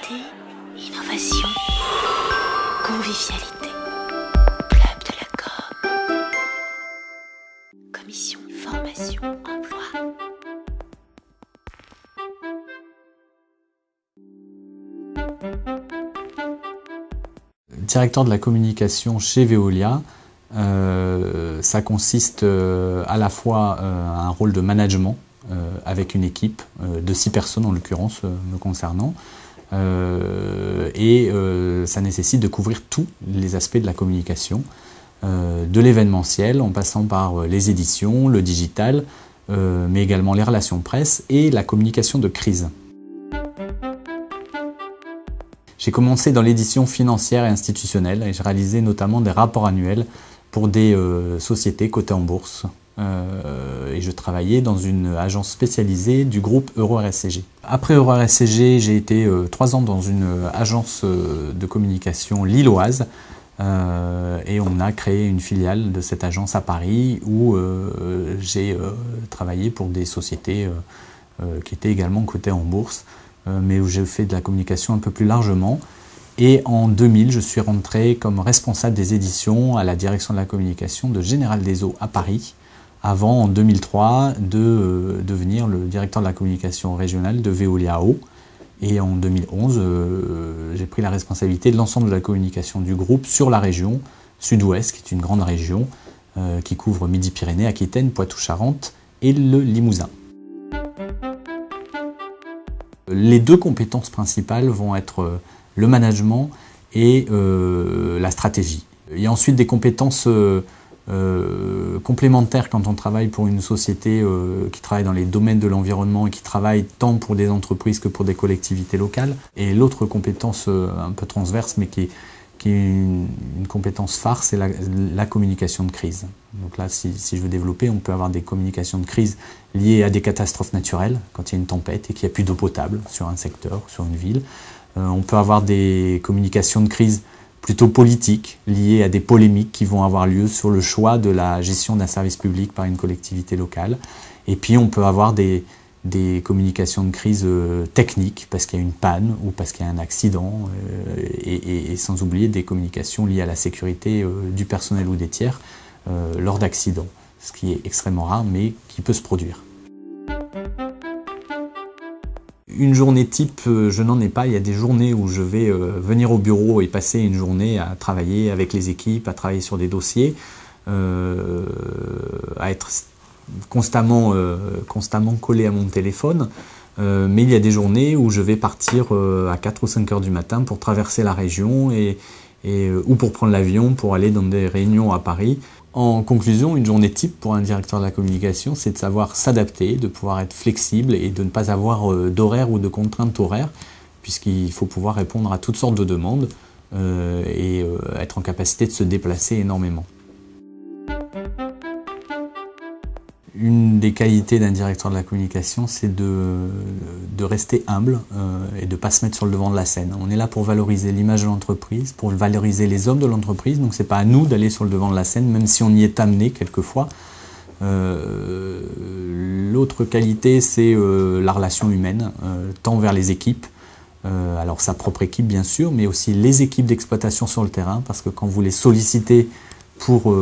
Créativité, innovation, convivialité. Club de la com. Commission formation emploi. Directeur de la communication chez Veolia, ça consiste à la fois à un rôle de management avec une équipe de 6 personnes en l'occurrence me concernant, et ça nécessite de couvrir tous les aspects de la communication, de l'événementiel en passant par les éditions, le digital, mais également les relations presse et la communication de crise. J'ai commencé dans l'édition financière et institutionnelle et j'ai réalisé notamment des rapports annuels pour des sociétés cotées en bourse. Et je travaillais dans une agence spécialisée du groupe Euro-RSCG. Après Euro-RSCG, j'ai été 3 ans dans une agence de communication lilloise et on a créé une filiale de cette agence à Paris où j'ai travaillé pour des sociétés qui étaient également cotées en bourse, mais où j'ai fait de la communication un peu plus largement. Et en 2000, je suis rentré comme responsable des éditions à la direction de la communication de Général des Eaux à Paris, avant en 2003 de devenir le directeur de la communication régionale de Veolia Eau. Et en 2011, j'ai pris la responsabilité de l'ensemble de la communication du groupe sur la région Sud-Ouest, qui est une grande région qui couvre Midi-Pyrénées, Aquitaine, Poitou-Charentes et le Limousin. Les 2 compétences principales vont être le management et la stratégie. Il y a ensuite des compétences complémentaires quand on travaille pour une société qui travaille dans les domaines de l'environnement et qui travaille tant pour des entreprises que pour des collectivités locales. Et l'autre compétence un peu transverse, mais qui est une compétence phare, c'est la communication de crise. Donc là, si je veux développer, on peut avoir des communications de crise liées à des catastrophes naturelles, quand il y a une tempête et qu'il n'y a plus d'eau potable sur un secteur, sur une ville. On peut avoir des communications de crise plutôt politiques, liées à des polémiques qui vont avoir lieu sur le choix de la gestion d'un service public par une collectivité locale. Et puis on peut avoir des communications de crise techniques, parce qu'il y a une panne ou parce qu'il y a un accident, et sans oublier des communications liées à la sécurité du personnel ou des tiers lors d'accidents, ce qui est extrêmement rare mais qui peut se produire. Une journée type, je n'en ai pas. Il y a des journées où je vais venir au bureau et passer une journée à travailler avec les équipes, à travailler sur des dossiers, à être constamment collé à mon téléphone. Mais il y a des journées où je vais partir à 4 ou 5 heures du matin pour traverser la région ou pour prendre l'avion pour aller dans des réunions à Paris. En conclusion, une journée type pour un directeur de la communication, c'est de savoir s'adapter, de pouvoir être flexible et de ne pas avoir d'horaire ou de contraintes horaires, puisqu'il faut pouvoir répondre à toutes sortes de demandes et être en capacité de se déplacer énormément. Une des qualités d'un directeur de la communication, c'est de rester humble et de ne pas se mettre sur le devant de la scène. On est là pour valoriser l'image de l'entreprise, pour valoriser les hommes de l'entreprise, donc ce n'est pas à nous d'aller sur le devant de la scène, même si on y est amené quelquefois. L'autre qualité, c'est la relation humaine, tant vers les équipes, alors sa propre équipe bien sûr, mais aussi les équipes d'exploitation sur le terrain, parce que quand vous les sollicitez pour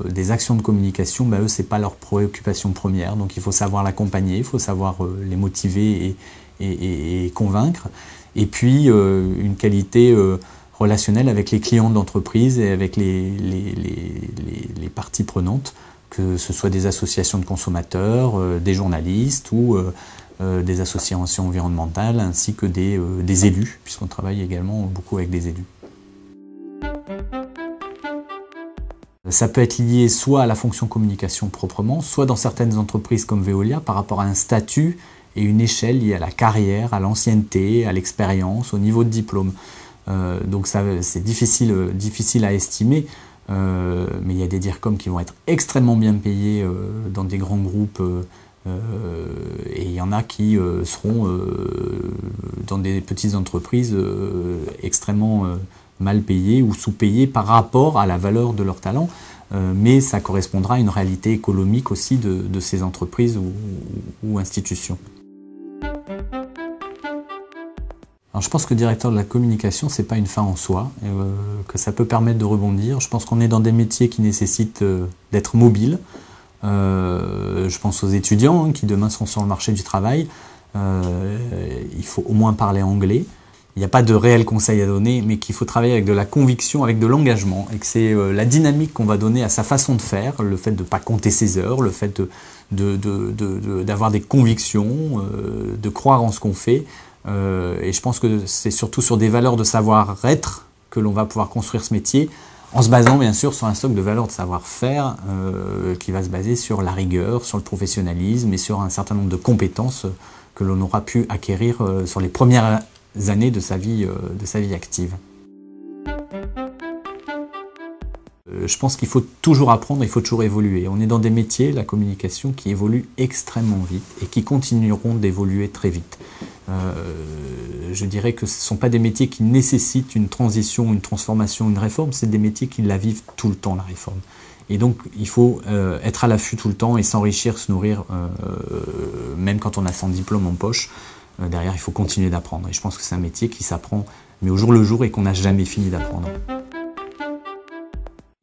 des actions de communication, eux, ce n'est pas leur préoccupation première. Donc il faut savoir l'accompagner, il faut savoir les motiver et convaincre. Et puis une qualité relationnelle avec les clients de l'entreprise et avec les parties prenantes, que ce soit des associations de consommateurs, des journalistes ou des associations environnementales, ainsi que des élus, puisqu'on travaille également beaucoup avec des élus. Ça peut être lié soit à la fonction communication proprement, soit dans certaines entreprises comme Veolia par rapport à un statut et une échelle liée à la carrière, à l'ancienneté, à l'expérience, au niveau de diplôme. Donc c'est difficile à estimer, mais il y a des DIRCOM qui vont être extrêmement bien payés dans des grands groupes et il y en a qui seront dans des petites entreprises extrêmement mal payés ou sous-payés par rapport à la valeur de leur talent, mais ça correspondra à une réalité économique aussi de ces entreprises ou institutions. Alors je pense que directeur de la communication, c'est pas une fin en soi, que ça peut permettre de rebondir. Je pense qu'on est dans des métiers qui nécessitent d'être mobile. Je pense aux étudiants qui demain seront sur le marché du travail. Il faut au moins parler anglais. Il n'y a pas de réel conseil à donner, mais qu'il faut travailler avec de la conviction, avec de l'engagement, et que c'est la dynamique qu'on va donner à sa façon de faire, le fait de ne pas compter ses heures, le fait d'avoir des convictions, de croire en ce qu'on fait. Et je pense que c'est surtout sur des valeurs de savoir-être que l'on va pouvoir construire ce métier, en se basant bien sûr sur un socle de valeurs de savoir-faire qui va se baser sur la rigueur, sur le professionnalisme et sur un certain nombre de compétences que l'on aura pu acquérir sur les premières années de sa vie active. Je pense qu'il faut toujours apprendre, il faut toujours évoluer. On est dans des métiers, la communication, qui évoluent extrêmement vite et qui continueront d'évoluer très vite. Je dirais que ce ne sont pas des métiers qui nécessitent une transition, une transformation, une réforme, c'est des métiers qui la vivent tout le temps, la réforme. Et donc il faut être à l'affût tout le temps et s'enrichir, se nourrir, même quand on a son diplôme en poche. Derrière, il faut continuer d'apprendre. Et je pense que c'est un métier qui s'apprend, mais au jour le jour, et qu'on n'a jamais fini d'apprendre.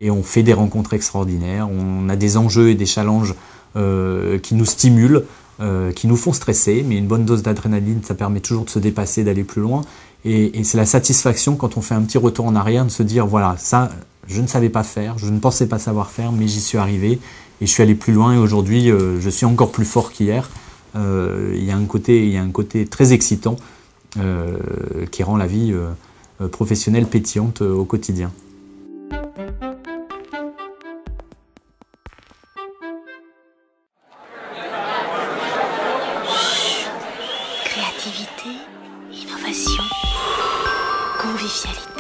Et on fait des rencontres extraordinaires, on a des enjeux et des challenges qui nous stimulent, qui nous font stresser, mais une bonne dose d'adrénaline, ça permet toujours de se dépasser, d'aller plus loin. Et c'est la satisfaction quand on fait un petit retour en arrière, de se dire, voilà, ça, je ne savais pas faire, je ne pensais pas savoir faire, mais j'y suis arrivé, et je suis allé plus loin, et aujourd'hui, je suis encore plus fort qu'hier. Il y a un côté très excitant qui rend la vie professionnelle pétillante au quotidien. Créativité, innovation, convivialité.